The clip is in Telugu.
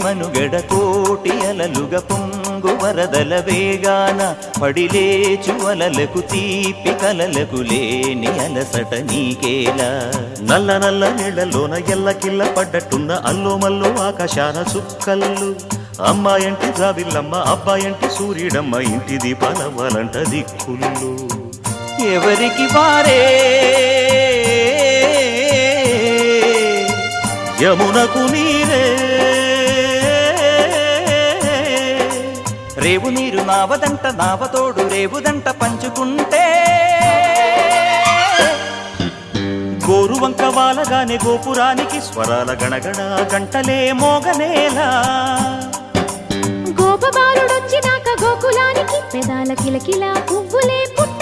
మనుగడ కోటి అలలుగ పొంగు వరదల వేగాన పడిలేచు అలలకు తీపి కలలకు లేని అలసట నీకేలా నల్ల నల్ల నీళ్లలోన ఎల్లకిల్ల పడ్డట్టున్న అల్లో మల్లో ఆకాశాన చుక్కల్లు అమ్మాయంటి జాబిల్లమ్మ అబ్బాయంటి సూర్యుడమ్మ ఇంటి దీపాలవ్వాలంట దిక్కుళ్ళు ఎవరికి వారే యమునకు నీరే రేవు నీరు నావదంట నావతోడు రేవుదంట పంచుకుంటే గోరువంక వాలగానే గోపురానికి స్వరాల గణగణ గంటలే మోగనేలా గోపబాలుడొచ్చినాక గోకులానికి పెదాల కిలకిలా పువ్వులే పుట్ట